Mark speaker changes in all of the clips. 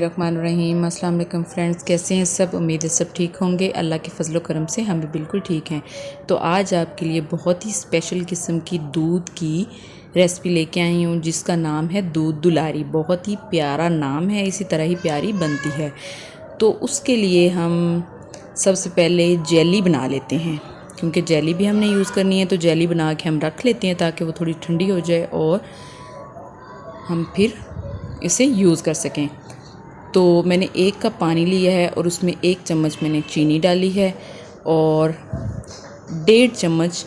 Speaker 1: बिस्मिल्लाहिर्रहमानिर्रहीम। अस्सलाम वालेकुम फ्रेंड्स, कैसे हैं सब? उम्मीद है सब ठीक होंगे। अल्लाह के फजल करम से हम भी बिल्कुल ठीक हैं। तो आज आपके लिए बहुत ही स्पेशल किस्म की दूध की रेसिपी लेके आई हूँ जिसका नाम है दूध दुलारी। बहुत ही प्यारा नाम है, इसी तरह ही प्यारी बनती है। तो उसके लिए हम सबसे पहले जेली बना लेते हैं, क्योंकि जेली भी हमने यूज़ करनी है। तो जेली बना के हम रख लेते हैं ताकि वो थोड़ी ठंडी हो जाए और हम फिर इसे यूज़ कर सकें। तो मैंने 1 कप पानी लिया है और उसमें 1 चम्मच मैंने चीनी डाली है और 1.5 चम्मच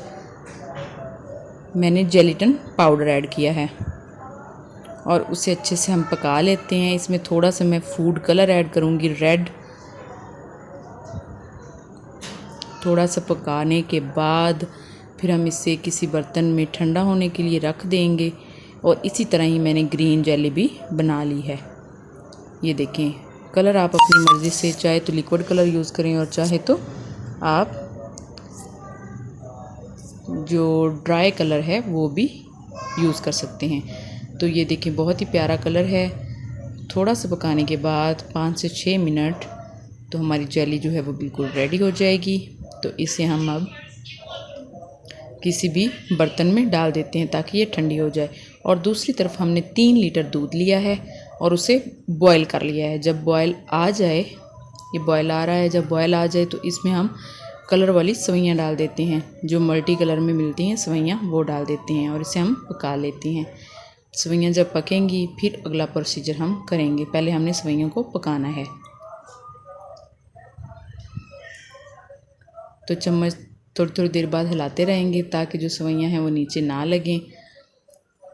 Speaker 1: मैंने जेलेटिन पाउडर ऐड किया है और उसे अच्छे से हम पका लेते हैं। इसमें थोड़ा सा मैं फूड कलर ऐड करूँगी, रेड। थोड़ा सा पकाने के बाद फिर हम इसे किसी बर्तन में ठंडा होने के लिए रख देंगे। और इसी तरह ही मैंने ग्रीन जेली भी बना ली है। ये देखें, कलर आप अपनी मर्ज़ी से चाहे तो लिक्विड कलर यूज़ करें और चाहे तो आप जो ड्राई कलर है वो भी यूज़ कर सकते हैं। तो ये देखें, बहुत ही प्यारा कलर है। थोड़ा सा पकाने के बाद 5 से 6 मिनट तो हमारी जेली जो है वो बिल्कुल रेडी हो जाएगी। तो इसे हम अब किसी भी बर्तन में डाल देते हैं ताकि ये ठंडी हो जाए। और दूसरी तरफ हमने 3 लीटर दूध लिया है और उसे बॉयल कर लिया है। जब बॉयल आ जाए, ये बॉयल आ रहा है, जब बॉयल आ जाए तो इसमें हम कलर वाली सेवइयाँ डाल देते हैं। जो मल्टी कलर में मिलती हैं सेवइयाँ, वो डाल देते हैं और इसे हम पका लेते हैं। सेवइयाँ जब पकेंगी फिर अगला प्रोसीजर हम करेंगे। पहले हमने सेवइयों को पकाना है। तो चम्मच थोड़ी थोड़ी देर बाद हिलाते रहेंगे ताकि जो सेवइयाँ हैं वो नीचे ना लगें।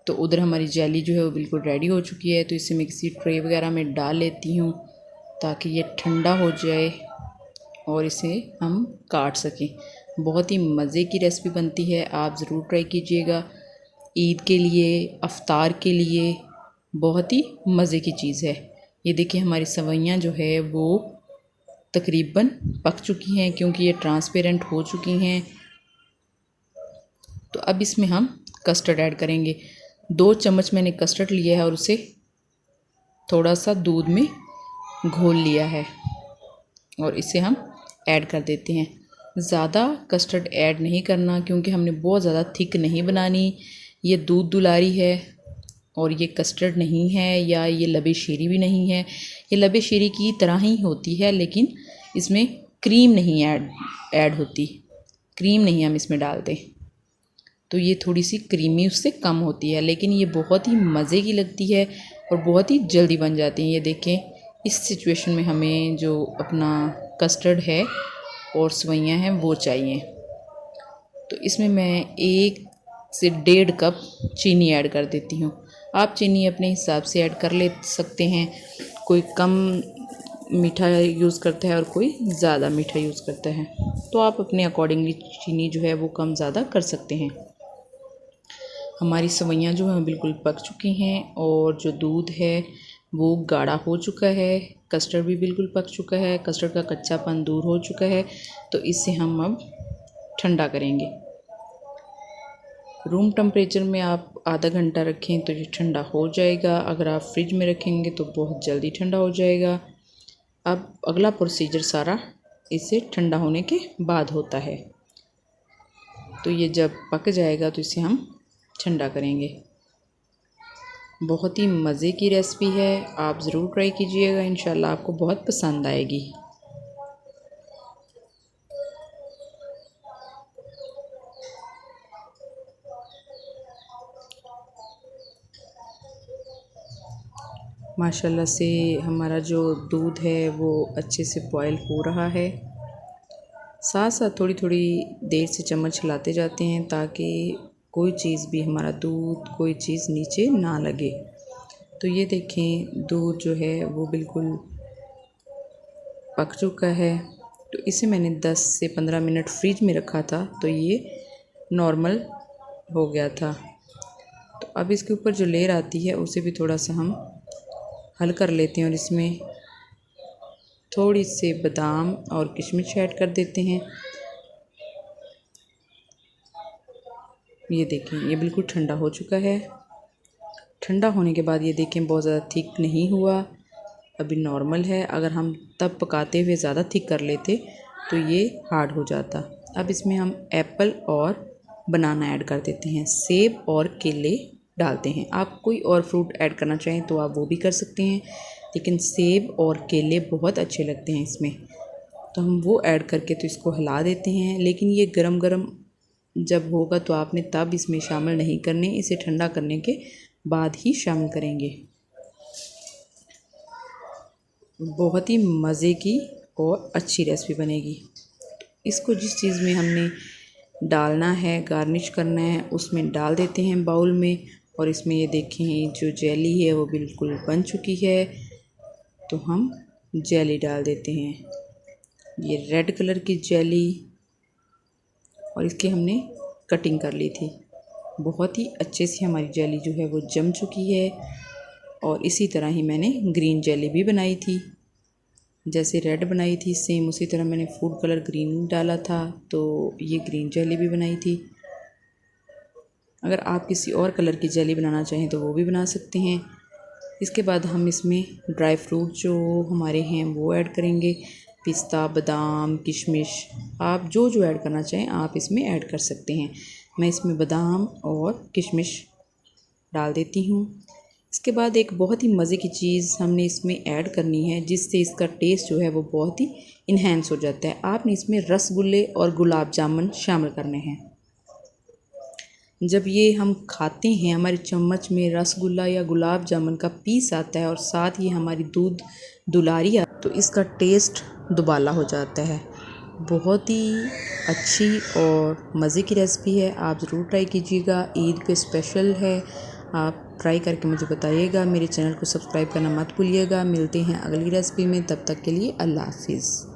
Speaker 1: तो उधर हमारी जेली जो है वो बिल्कुल रेडी हो चुकी है। तो इसे मैं किसी ट्रे वगैरह में डाल लेती हूँ ताकि ये ठंडा हो जाए और इसे हम काट सकें। बहुत ही मज़े की रेसिपी बनती है, आप ज़रूर ट्राई कीजिएगा। ईद के लिए, अफ्तार के लिए बहुत ही मज़े की चीज़ है। ये देखिए, हमारी सेवइयाँ जो है वो तकरीबन पक चुकी हैं क्योंकि ये ट्रांसपेरेंट हो चुकी हैं। तो अब इसमें हम कस्टर्ड ऐड करेंगे। 2 चम्मच मैंने कस्टर्ड लिया है और उसे थोड़ा सा दूध में घोल लिया है और इसे हम ऐड कर देते हैं। ज़्यादा कस्टर्ड ऐड नहीं करना क्योंकि हमने बहुत ज़्यादा थिक नहीं बनानी। ये दूध दुलारी है और ये कस्टर्ड नहीं है या ये लबे शीरी भी नहीं है। ये लबे शीरी की तरह ही होती है लेकिन इसमें क्रीम नहीं ऐड होती। क्रीम नहीं हम इसमें डालते, तो ये थोड़ी सी क्रीमी उससे कम होती है, लेकिन ये बहुत ही मज़े की लगती है और बहुत ही जल्दी बन जाती है। ये देखें, इस सिचुएशन में हमें जो अपना कस्टर्ड है और सेवइयाँ हैं वो चाहिए। तो इसमें मैं 1 से 1.5 कप चीनी ऐड कर देती हूँ। आप चीनी अपने हिसाब से ऐड कर ले सकते हैं। कोई कम मीठा यूज़ करता है और कोई ज़्यादा मीठा यूज़ करता है, तो आप अपने अकॉर्डिंगली चीनी जो है वो कम ज़्यादा कर सकते हैं। हमारी सेवइयाँ जो हैं बिल्कुल पक चुकी हैं और जो दूध है वो गाढ़ा हो चुका है। कस्टर्ड भी बिल्कुल पक चुका है, कस्टर्ड का कच्चापन दूर हो चुका है। तो इसे हम अब ठंडा करेंगे। रूम टेम्परेचर में आप आधा घंटा रखें तो ये ठंडा हो जाएगा। अगर आप फ्रिज में रखेंगे तो बहुत जल्दी ठंडा हो जाएगा। अब अगला प्रोसीजर सारा इसे ठंडा होने के बाद होता है। तो ये जब पक जाएगा तो इसे हम ठंडा करेंगे। बहुत ही मज़े की रेसिपी है, आप ज़रूर ट्राई कीजिएगा। इंशाल्लाह आपको बहुत पसंद आएगी। माशाल्लाह से हमारा जो दूध है वो अच्छे से बॉयल हो रहा है। साथ साथ थोड़ी थोड़ी देर से चम्मच हिलाते जाते हैं ताकि कोई चीज़ भी, हमारा दूध कोई चीज़ नीचे ना लगे। तो ये देखें, दूध जो है वो बिल्कुल पक चुका है। तो इसे मैंने 10 से 15 मिनट फ्रिज में रखा था तो ये नॉर्मल हो गया था। तो अब इसके ऊपर जो लेयर आती है उसे भी थोड़ा सा हम हल कर लेते हैं और इसमें थोड़ी से बादाम और किशमिश ऐड कर देते हैं। ये देखें, ये बिल्कुल ठंडा हो चुका है। ठंडा होने के बाद ये देखें बहुत ज़्यादा थिक नहीं हुआ अभी नॉर्मल है। अगर हम तब पकाते हुए ज़्यादा थिक कर लेते तो ये हार्ड हो जाता। अब इसमें हम एप्पल और बनाना ऐड कर देते हैं, सेब और केले डालते हैं। आप कोई और फ्रूट ऐड करना चाहें तो आप वो भी कर सकते हैं, लेकिन सेब और केले बहुत अच्छे लगते हैं इसमें, तो हम वो ऐड करके तो इसको हिला देते हैं। लेकिन ये गरम गरम जब होगा तो आपने तब इसमें शामिल नहीं करने, इसे ठंडा करने के बाद ही शामिल करेंगे। बहुत ही मज़े की और अच्छी रेसिपी बनेगी। इसको जिस चीज़ में हमने डालना है, गार्निश करना है, उसमें डाल देते हैं बाउल में। और इसमें ये देखें जो जेली है वो बिल्कुल बन चुकी है, तो हम जेली डाल देते हैं। ये रेड कलर की जेली, और इसकी हमने कटिंग कर ली थी। बहुत ही अच्छे से हमारी जेली जो है वो जम चुकी है। और इसी तरह ही मैंने ग्रीन जेली भी बनाई थी, जैसे रेड बनाई थी सेम उसी तरह मैंने फूड कलर ग्रीन डाला था, तो ये ग्रीन जेली भी बनाई थी। अगर आप किसी और कलर की जेली बनाना चाहें तो वो भी बना सकते हैं। इसके बाद हम इसमें ड्राई फ्रूट जो हमारे हैं वो ऐड करेंगे, पिस्ता, बादाम, किशमिश, आप जो जो ऐड करना चाहें आप इसमें ऐड कर सकते हैं। मैं इसमें बादाम और किशमिश डाल देती हूँ। इसके बाद एक बहुत ही मज़े की चीज़ हमने इसमें ऐड करनी है, जिससे इसका टेस्ट जो है वो बहुत ही इन्हेंस हो जाता है। आपने इसमें रसगुल्ले और गुलाब जामुन शामिल करने हैं। जब ये हम खाते हैं, हमारे चम्मच में रसगुल्ला या गुलाब जामुन का पीस आता है और साथ ही हमारी दूध दुलारी आती है, तो इसका टेस्ट दुबाला हो जाता है। बहुत ही अच्छी और मज़े की रेसिपी है, आप ज़रूर ट्राई कीजिएगा। ईद पे स्पेशल है, आप ट्राई करके मुझे बताइएगा। मेरे चैनल को सब्सक्राइब करना मत भूलिएगा। मिलते हैं अगली रेसिपी में, तब तक के लिए अल्लाह हाफिज़।